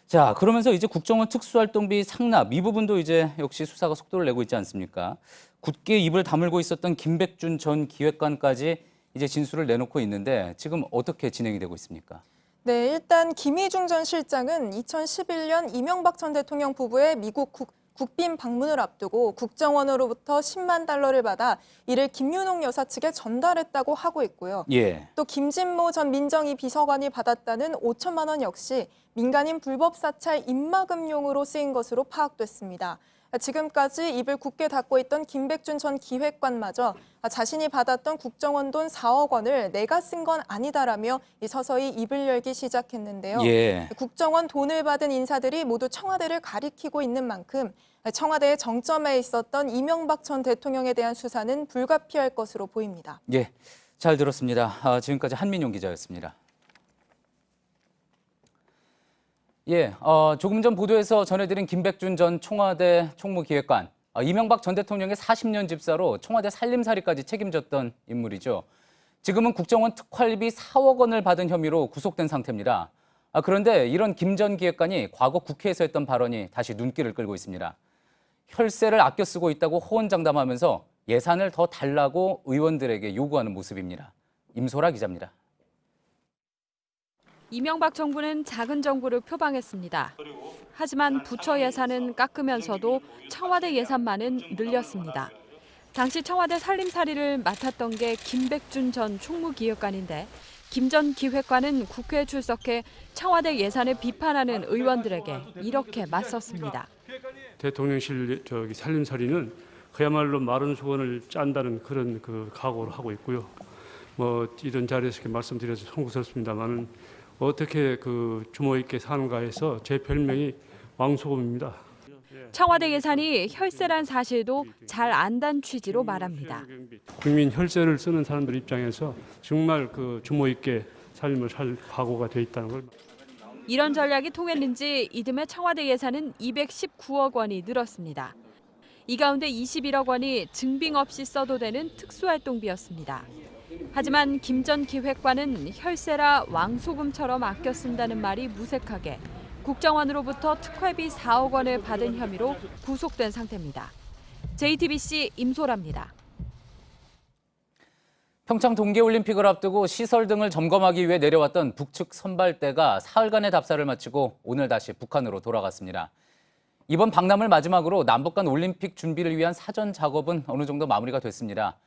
자, 그러면서 이제 국정원 특수활동비 상납 이 부분도 이제 역시 수사가 속도를 내고 있지 않습니까? 굳게 입을 다물고 있었던 김백준 전 기획관까지 이제 진술을 내놓고 있는데 지금 어떻게 진행이 되고 있습니까? 네, 일단 김희중 전 실장은 2011년 이명박 전 대통령 부부의 미국 국빈 방문을 앞두고 국정원으로부터 10만 달러를 받아 이를 김윤옥 여사 측에 전달했다고 하고 있고요. 예. 또 김진모 전 민정위 비서관이 받았다는 5천만 원 역시 민간인 불법 사찰 입막음용으로 쓰인 것으로 파악됐습니다. 지금까지 입을 굳게 닫고 있던 김백준 전 기획관마저 자신이 받았던 국정원 돈 4억 원을 내가 쓴 건 아니다라며 서서히 입을 열기 시작했는데요. 예. 국정원 돈을 받은 인사들이 모두 청와대를 가리키고 있는 만큼 청와대의 정점에 있었던 이명박 전 대통령에 대한 수사는 불가피할 것으로 보입니다. 예, 잘 들었습니다. 지금까지 한민용 기자였습니다. 예, 조금 전 보도에서 전해드린 김백준 전 청와대 총무기획관, 이명박 전 대통령의 40년 집사로 청와대 살림살이까지 책임졌던 인물이죠. 지금은 국정원 특활비 4억 원을 받은 혐의로 구속된 상태입니다. 그런데 이런 김 전 기획관이 과거 국회에서 했던 발언이 다시 눈길을 끌고 있습니다. 혈세를 아껴 쓰고 있다고 호언장담하면서 예산을 더 달라고 의원들에게 요구하는 모습입니다. 임소라 기자입니다. 이명박 정부는 작은 정부를 표방했습니다. 하지만 부처 예산은 깎으면서도 청와대 예산만은 늘렸습니다. 당시 청와대 살림살이를 맡았던 게 김백준 전 총무기획관인데 김 전 기획관은 국회에 출석해 청와대 예산을 비판하는 의원들에게 이렇게 맞섰습니다. 대통령실 살림살이는 그야말로 마른 수건을 짠다는 그런 각오를 하고 있고요. 뭐 이런 자리에서 이렇게 말씀드려서 송구스럽습니다만은 어떻게 주모 있게 사는가 해서 제 별명이 왕소금입니다. 청와대 예산이 혈세란 사실도 잘 안단 취지로 말합니다. 국민 혈세를 쓰는 사람들 입장에서 정말 주모 있게 삶을 살 각오가 돼 있다는 걸. 이런 전략이 통했는지 이듬해 청와대 예산은 219억 원이 늘었습니다. 이 가운데 21억 원이 증빙 없이 써도 되는 특수활동비였습니다. 하지만 김 전 기획관은 혈세라 왕소금처럼 아껴 쓴다는 말이 무색하게 국정원으로부터 특활비 4억 원을 받은 혐의로 구속된 상태입니다. JTBC 임소라입니다. 평창 동계올림픽을 앞두고 시설 등을 점검하기 위해 내려왔던 북측 선발대가 사흘간의 답사를 마치고 오늘 다시 북한으로 돌아갔습니다. 이번 방남을 마지막으로 남북 간 올림픽 준비를 위한 사전 작업은 어느 정도 마무리가 됐습니다.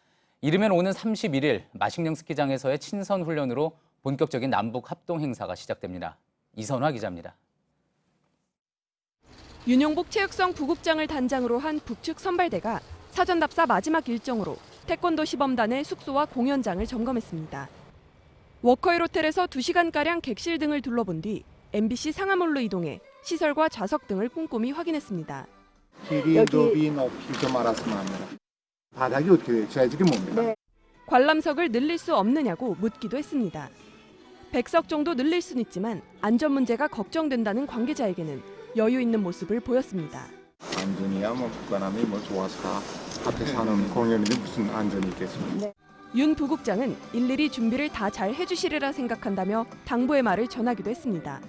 이르면 오는 31일 마식령 스키장에서의 친선 훈련으로 본격적인 남북 합동 행사가 시작됩니다. 이선화 기자입니다. 윤용복 체육성 부국장을 단장으로 한 북측 선발대가 사전 답사 마지막 일정으로 태권도 시범단의 숙소와 공연장을 점검했습니다. 워커힐 호텔에서 2시간가량 객실 등을 둘러본 뒤 MBC 상하몰로 이동해 시설과 좌석 등을 꼼꼼히 확인했습니다. 길이, 높이 좀 알았으면 합니다. 바닥이 어떻게 돼요? 재질이 뭡니까? 네. 관람석을 늘릴 수 없느냐고 묻기도 했습니다. 100석 정도 늘릴 수는 있지만 안전 문제가 걱정된다는 관계자에게는 여유 있는 모습을 보였습니다. 안전이야 뭐 국가남이 뭐 좋아서 앞에 사는 공연인데 무슨 안전이 있겠습니까? 네. 윤 부국장은 일일이 준비를 다 잘 해주시리라 생각한다며 당부의 말을 전하기도 했습니다.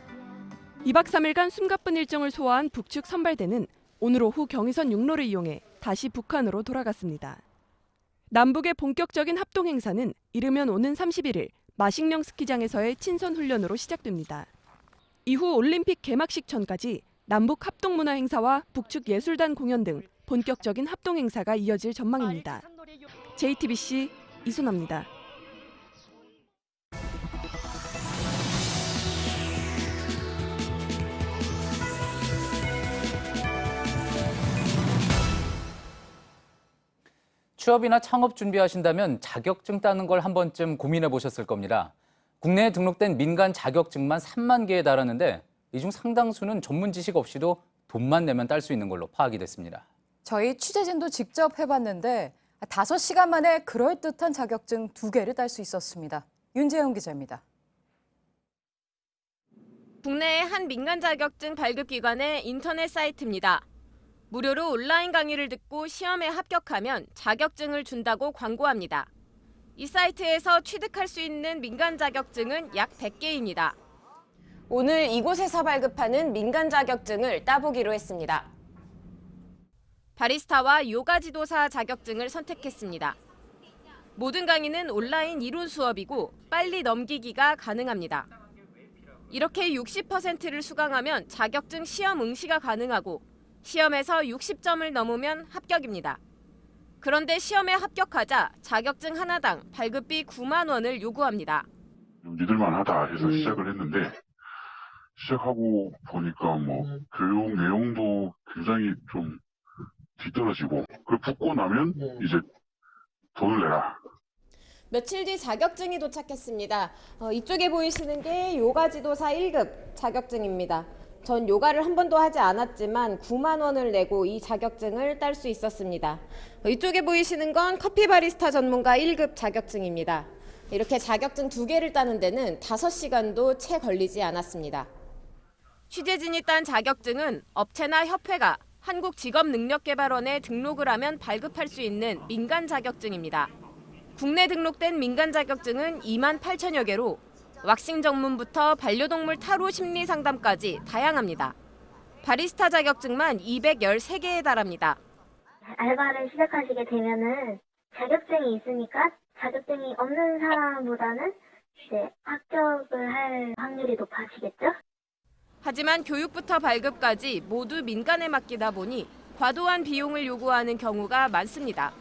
2박 3일간 숨가쁜 일정을 소화한 북측 선발대는 오늘 오후 경의선 육로를 이용해 다시 북한으로 돌아갔습니다. 남북의 본격적인 합동 행사는 이르면 오는 31일 마식령 스키장에서의 친선 훈련으로 시작됩니다. 이후 올림픽 개막식 전까지 남북 합동 문화 행사와 북측 예술단 공연 등 본격적인 합동 행사가 이어질 전망입니다. JTBC 이순아입니다. 취업이나 창업 준비하신다면 자격증 따는 걸 한 번쯤 고민해 보셨을 겁니다. 국내에 등록된 민간 자격증만 3만 개에 달하는데 이 중 상당수는 전문 지식 없이도 돈만 내면 딸 수 있는 걸로 파악이 됐습니다. 저희 취재진도 직접 해봤는데 5시간 만에 그럴듯한 자격증 2개를 딸 수 있었습니다. 윤재영 기자입니다. 국내의 한 민간 자격증 발급기관의 인터넷 사이트입니다. 무료로 온라인 강의를 듣고 시험에 합격하면 자격증을 준다고 광고합니다. 이 사이트에서 취득할 수 있는 민간 자격증은 약 100개입니다. 오늘 이곳에서 발급하는 민간 자격증을 따보기로 했습니다. 바리스타와 요가 지도사 자격증을 선택했습니다. 모든 강의는 온라인 이론 수업이고 빨리 넘기기가 가능합니다. 이렇게 60%를 수강하면 자격증 시험 응시가 가능하고 시험에서 60점을 넘으면 합격입니다. 그런데 시험에 합격하자 자격증 하나당 발급비 9만 원을 요구합니다. 믿을만하다 해서 시작을 했는데 시작하고 보니까 뭐 교육 내용도 굉장히 좀 뒤떨어지고 그걸 붙고 나면 이제 돈을 내라. 며칠 뒤 자격증이 도착했습니다. 이쪽에 보이시는 게 요가 지도사 1급 자격증입니다. 전 요가를 한 번도 하지 않았지만 9만 원을 내고 이 자격증을 딸 수 있었습니다. 이쪽에 보이시는 건 커피 바리스타 전문가 1급 자격증입니다. 이렇게 자격증 2개를 따는 데는 5시간도 채 걸리지 않았습니다. 취재진이 딴 자격증은 업체나 협회가 한국직업능력개발원에 등록을 하면 발급할 수 있는 민간 자격증입니다. 국내 등록된 민간 자격증은 2만 8천여 개로 왁싱 전문부터 반려동물 타로 심리 상담까지 다양합니다. 바리스타 자격증만 213개에 달합니다. 알바를 시작하시게 되면은 자격증이 있으니까 자격증이 없는 사람보다는 이제 합격을 할 확률이 높아지겠죠? 하지만 교육부터 발급까지 모두 민간에 맡기다 보니 과도한 비용을 요구하는 경우가 많습니다.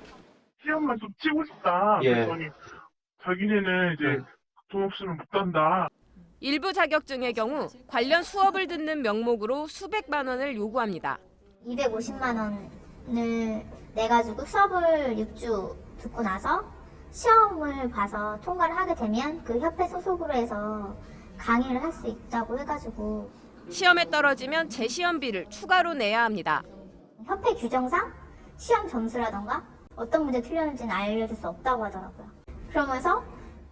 시험만 좀 치고 싶다. 그랬더니 자기네는 이제 돈 없으면 못 간다. 일부 자격증의 경우 관련 수업을 듣는 명목으로 수백만 원을 요구합니다. 250만 원을 내가지고 수업을 6주 듣고 나서 시험을 봐서 통과를 하게 되면 그 협회 소속으로 해서 강의를 할 수 있다고 해가지고 시험에 떨어지면 재시험비를 추가로 내야 합니다. 협회 규정상 시험 점수라던가 어떤 문제 틀렸는지는 알려줄 수 없다고 하더라고요. 그러면서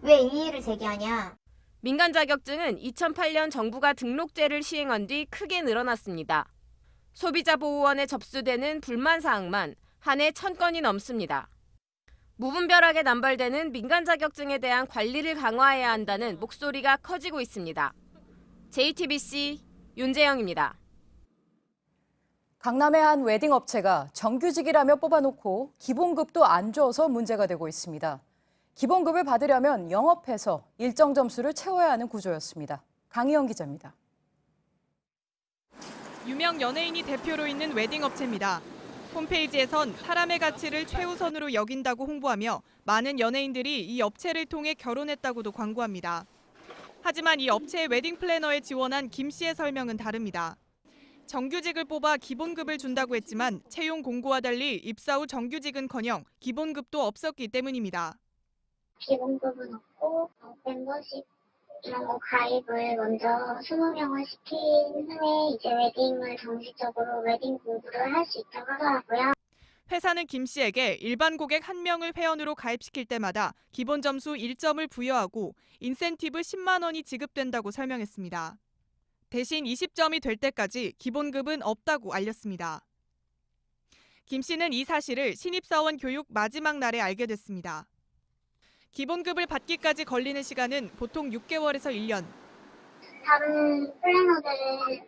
왜 이의를 제기하냐. 민간 자격증은 2008년 정부가 등록제를 시행한 뒤 크게 늘어났습니다. 소비자보호원에 접수되는 불만 사항만 한 해 1000건이 넘습니다. 무분별하게 남발되는 민간 자격증에 대한 관리를 강화해야 한다는 목소리가 커지고 있습니다. JTBC 윤재영입니다. 강남의 한 웨딩 업체가 정규직이라며 뽑아놓고 기본급도 안 줘서 문제가 되고 있습니다. 기본급을 받으려면 영업해서 일정 점수를 채워야 하는 구조였습니다. 강희영 기자입니다. 유명 연예인이 대표로 있는 웨딩 업체입니다. 홈페이지에선 사람의 가치를 최우선으로 여긴다고 홍보하며 많은 연예인들이 이 업체를 통해 결혼했다고도 광고합니다. 하지만 이 업체의 웨딩 플래너에 지원한 김 씨의 설명은 다릅니다. 정규직을 뽑아 기본급을 준다고 했지만 채용 공고와 달리 입사 후 정규직은커녕 기본급도 없었기 때문입니다. 기본급은 없고 멤버십 이런 거 가입을 먼저 20명을 시킨 후에 이제 웨딩을 정식적으로 웨딩 공부를 할 수 있다고 하더라고요. 회사는 김 씨에게 일반 고객 1명을 회원으로 가입시킬 때마다 기본 점수 1점을 부여하고 인센티브 10만 원이 지급된다고 설명했습니다. 대신 20점이 될 때까지 기본급은 없다고 알렸습니다. 김 씨는 이 사실을 신입사원 교육 마지막 날에 알게 됐습니다. 기본급을 받기까지 걸리는 시간은 보통 6개월에서 1년. 다른 플래너들은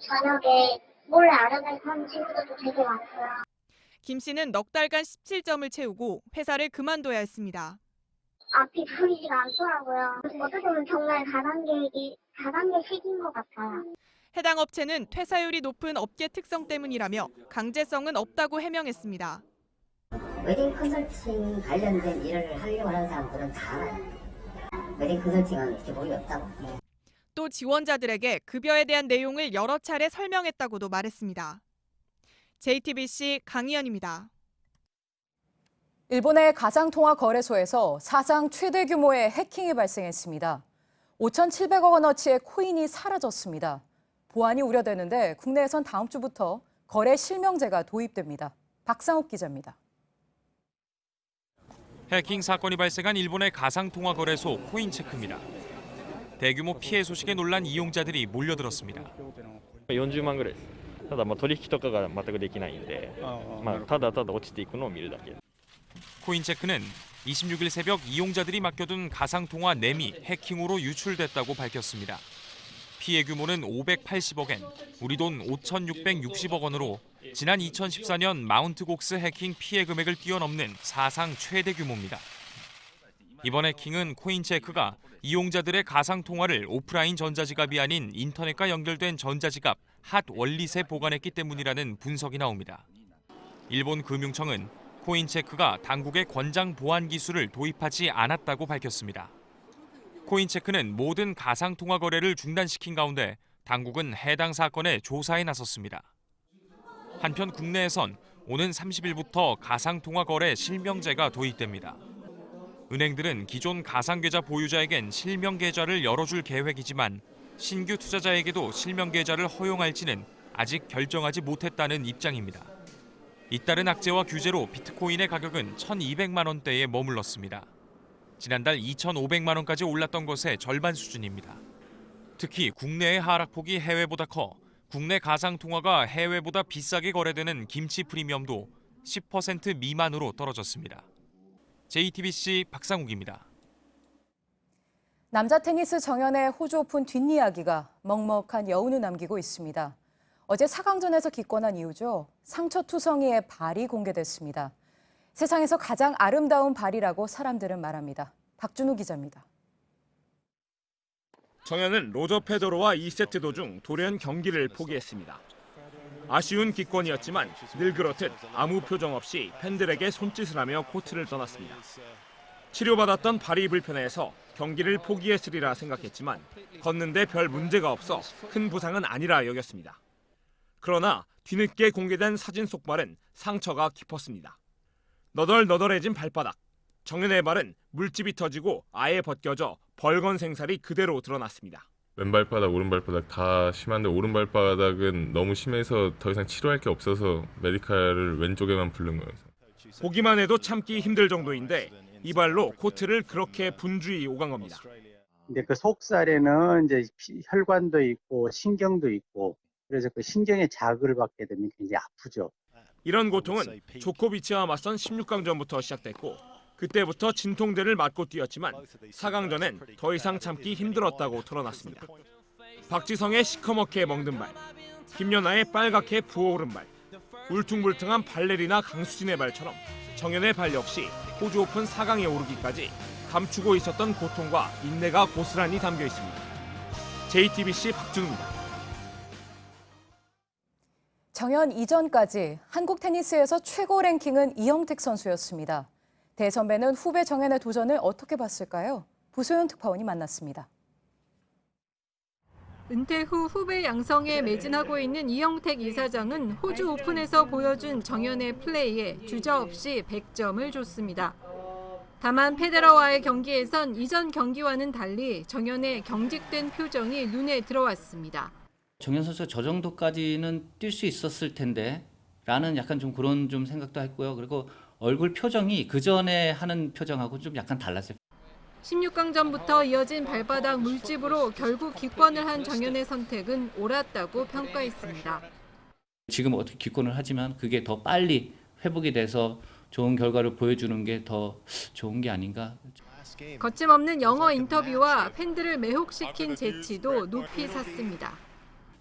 저녁에 몰래 알아내서 하는 친구들도 되게 많고요. 김 씨는 넉 달간 17점을 채우고 회사를 그만둬야 했습니다. 앞이 보이지가 않더라고요. 어떻게 보면 정말 다단계식인 것 같아요. 해당 업체는 퇴사율이 높은 업계 특성 때문이라며 강제성은 없다고 해명했습니다. 웨딩 컨설팅 관련된 일을 하려고 하는 사람들은 다 알아요. 웨딩 컨설팅은 기본이 없다고. 또 지원자들에게 급여에 대한 내용을 여러 차례 설명했다고도 말했습니다. JTBC 강희연입니다. 일본의 가상통화거래소에서 사상 최대 규모의 해킹이 발생했습니다. 5,700억 원어치의 코인이 사라졌습니다. 보안이 우려되는데 국내에선 다음 주부터 거래 실명제가 도입됩니다. 박상욱 기자입니다. 해킹 사건이 발생한 일본의 가상통화거래소 코인체크입니다. 대규모 피해 소식에 놀란 이용자들이 몰려들었습니다. 40万ぐらいです。ただ取引とかが全くできないんで、ただただ落ちていくのを見るだけ。 코인체크는 26일 새벽 이용자들이 맡겨둔 가상통화 램이 해킹으로 유출됐다고 밝혔습니다. 피해 규모는 580억 엔, 우리 돈 5,660억 원으로 지난 2014년 마운트 곡스 해킹 피해 금액을 뛰어넘는 사상 최대 규모입니다. 이번 해킹은 코인체크가 이용자들의 가상통화를 오프라인 전자지갑이 아닌 인터넷과 연결된 전자지갑 핫 월릿에 보관했기 때문이라는 분석이 나옵니다. 일본 금융청은 코인체크가 당국의 권장 보안 기술을 도입하지 않았다고 밝혔습니다. 코인체크는 모든 가상통화 거래를 중단시킨 가운데 당국은 해당 사건의 조사에 나섰습니다. 한편 국내에선 오는 30일부터 가상통화 거래 실명제가 도입됩니다. 은행들은 기존 가상계좌 보유자에겐 실명계좌를 열어줄 계획이지만 신규 투자자에게도 실명계좌를 허용할지는 아직 결정하지 못했다는 입장입니다. 잇따른 악재와 규제로 비트코인의 가격은 1,200만 원대에 머물렀습니다. 지난달 2,500만 원까지 올랐던 것의 절반 수준입니다. 특히 국내의 하락폭이 해외보다 커 국내 가상통화가 해외보다 비싸게 거래되는 김치 프리미엄도 10% 미만으로 떨어졌습니다. JTBC 박상욱입니다. 남자 테니스 정연의 호주 오픈 뒷이야기가 먹먹한 여운을 남기고 있습니다. 어제 4강전에서 기권한 이후죠. 상처투성이의 발이 공개됐습니다. 세상에서 가장 아름다운 발이라고 사람들은 말합니다. 박준우 기자입니다. 정연은 로저 페더러와 2세트 도중 돌연 경기를 포기했습니다. 아쉬운 기권이었지만 늘 그렇듯 아무 표정 없이 팬들에게 손짓을 하며 코트를 떠났습니다. 치료받았던 발이 불편해서 경기를 포기했으리라 생각했지만 걷는데 별 문제가 없어 큰 부상은 아니라 여겼습니다. 그러나 뒤늦게 공개된 사진 속 발은 상처가 깊었습니다. 너덜너덜해진 발바닥. 정연의 발은 물집이 터지고 아예 벗겨져 벌건 생살이 그대로 드러났습니다. 왼발바닥, 오른발바닥 다 심한데 오른발바닥은 너무 심해서 더 이상 치료할 게 없어서 메디칼을 왼쪽에만 부른 거예요. 보기만 해도 참기 힘들 정도인데 이 발로 코트를 그렇게 분주히 오간 겁니다. 근데 그 속살에는 이제 혈관도 있고 신경도 있고 그래서 그 신경에 자극을 받게 되면 굉장히 아프죠. 이런 고통은 조코비치와 맞선 16강전부터 시작됐고 그때부터 진통제를 맞고 뛰었지만 4강전엔 더 이상 참기 힘들었다고 털어놨습니다. 박지성의 시커멓게 멍든 발, 김연아의 빨갛게 부어오른 발, 울퉁불퉁한 발레리나 강수진의 발처럼 정연의 발 역시 호주 오픈 4강에 오르기까지 감추고 있었던 고통과 인내가 고스란히 담겨 있습니다. JTBC 박준우입니다. 정연 이전까지 한국 테니스에서 최고 랭킹은 이영택 선수였습니다. 대선배는 후배 정연의 도전을 어떻게 봤을까요? 부소연 특파원이 만났습니다. 은퇴 후 후배 양성에 매진하고 있는 이영택 이사장은 호주 오픈에서 보여준 정연의 플레이에 주저없이 100점을 줬습니다. 다만 페데러와의 경기에선 이전 경기와는 달리 정연의 경직된 표정이 눈에 들어왔습니다. 정연 선수가 저 정도까지는 뛸 수 있었을 텐데 라는 약간 좀 그런 좀 생각도 했고요. 그리고 얼굴 표정이 그전에 하는 표정하고 좀 약간 달랐어요. 16강전부터 이어진 발바닥 물집으로 결국 기권을 한 정연의 선택은 옳았다고 평가했습니다. 지금 어떻게 기권을 하지만 그게 더 빨리 회복이 돼서 좋은 결과를 보여주는 게 더 좋은 게 아닌가. 거침없는 영어 인터뷰와 팬들을 매혹시킨 재치도 높이 샀습니다.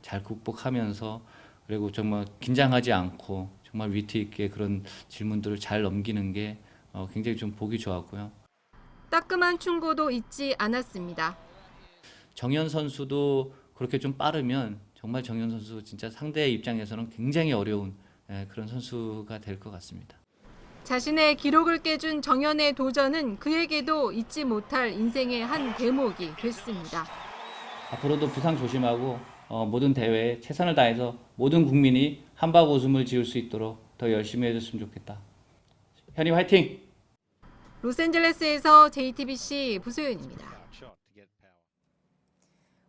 잘 극복하면서 그리고 정말 긴장하지 않고 정말 위트 있게 그런 질문들을 잘 넘기는 게 굉장히 좀 보기 좋았고요. 따끔한 충고도 잊지 않았습니다. 정연 선수도 그렇게 좀 빠르면 정말 정연 선수 진짜 상대의 입장에서는 굉장히 어려운 그런 선수가 될 것 같습니다. 자신의 기록을 깨준 정연의 도전은 그에게도 잊지 못할 인생의 한 대목이 됐습니다. 앞으로도 부상 조심하고 모든 대회에 최선을 다해서 모든 국민이 한박 웃음을 지을 수 있도록 더 열심히 해줬으면 좋겠다. 현이 화이팅! 로스앤젤레스에서 JTBC 부소연입니다.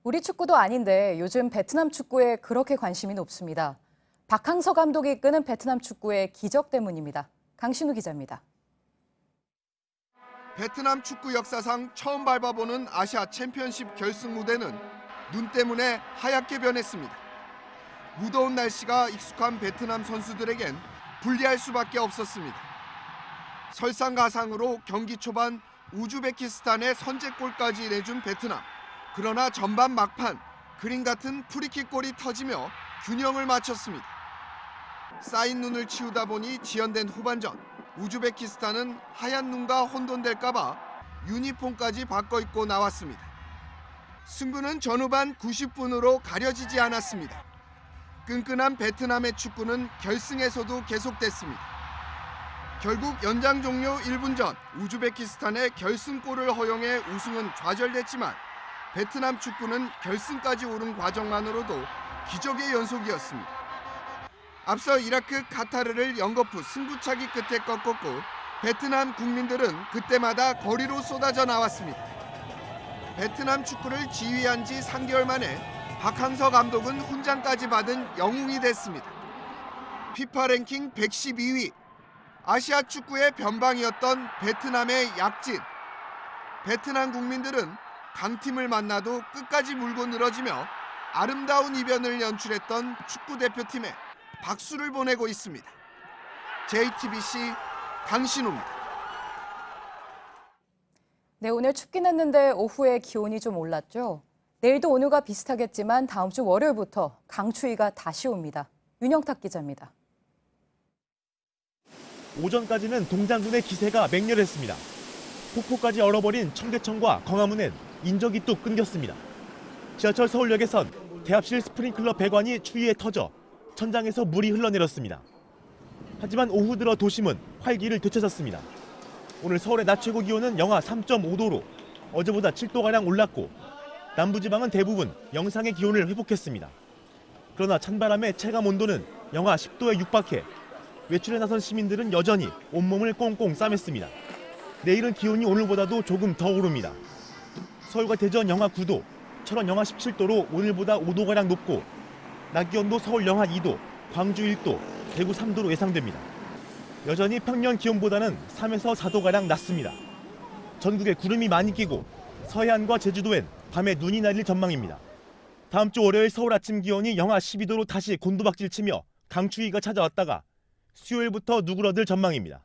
우리 축구도 아닌데 요즘 베트남 축구에 그렇게 관심이 높습니다. 박항서 감독이 이끄는 베트남 축구의 기적 때문입니다. 강신우 기자입니다. 베트남 축구 역사상 처음 밟아보는 아시아 챔피언십 결승 무대는 눈 때문에 하얗게 변했습니다. 무더운 날씨가 익숙한 베트남 선수들에겐 불리할 수밖에 없었습니다. 설상가상으로 경기 초반 우즈베키스탄의 선제골까지 내준 베트남. 그러나 전반 막판 그림 같은 프리킥골이 터지며 균형을 맞췄습니다. 쌓인 눈을 치우다 보니 지연된 후반전. 우즈베키스탄은 하얀 눈과 혼돈될까 봐 유니폼까지 바꿔 입고 나왔습니다. 승부는 전후반 90분으로 가려지지 않았습니다. 끈끈한 베트남의 축구는 결승에서도 계속됐습니다. 결국 연장 종료 1분 전 우즈베키스탄의 결승골을 허용해 우승은 좌절됐지만 베트남 축구는 결승까지 오른 과정만으로도 기적의 연속이었습니다. 앞서 이라크 카타르를 연거푸 승부차기 끝에 꺾었고 베트남 국민들은 그때마다 거리로 쏟아져 나왔습니다. 베트남 축구를 지휘한 지 3개월 만에 박항서 감독은 훈장까지 받은 영웅이 됐습니다. 피파 랭킹 112위. 아시아 축구의 변방이었던 베트남의 약진. 베트남 국민들은 강팀을 만나도 끝까지 물고 늘어지며 아름다운 이변을 연출했던 축구 대표팀에 박수를 보내고 있습니다. JTBC 강신우입니다. 네, 오늘 춥긴 했는데 오후에 기온이 좀 올랐죠. 내일도 오늘과 비슷하겠지만 다음 주 월요일부터 강추위가 다시 옵니다. 윤영탁 기자입니다. 오전까지는 동장군의 기세가 맹렬했습니다. 폭포까지 얼어버린 청계천과 광화문엔 인적이 뚝 끊겼습니다. 지하철 서울역에선 대합실 스프링클러 배관이 추위에 터져 천장에서 물이 흘러내렸습니다. 하지만 오후 들어 도심은 활기를 되찾았습니다. 오늘 서울의 낮 최고 기온은 영하 3.5도로 어제보다 7도가량 올랐고 남부지방은 대부분 영상의 기온을 회복했습니다. 그러나 찬바람의 체감 온도는 영하 10도에 육박해 외출에 나선 시민들은 여전히 온몸을 꽁꽁 싸맸습니다. 내일은 기온이 오늘보다도 조금 더 오릅니다. 서울과 대전 영하 9도, 철원 영하 17도로 오늘보다 5도가량 높고 낮 기온도 서울 영하 2도, 광주 1도, 대구 3도로 예상됩니다. 여전히 평년 기온보다는 3에서 4도가량 낮습니다. 전국에 구름이 많이 끼고 서해안과 제주도엔 밤에 눈이 내릴 전망입니다. 다음 주 월요일 서울 아침 기온이 영하 12도로 다시 곤두박질 치며 강추위가 찾아왔다가 수요일부터 누그러들 전망입니다.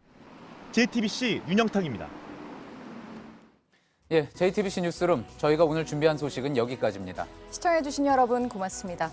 JTBC 윤영탁입니다. 예, JTBC 뉴스룸 저희가 오늘 준비한 소식은 여기까지입니다. 시청해주신 여러분 고맙습니다.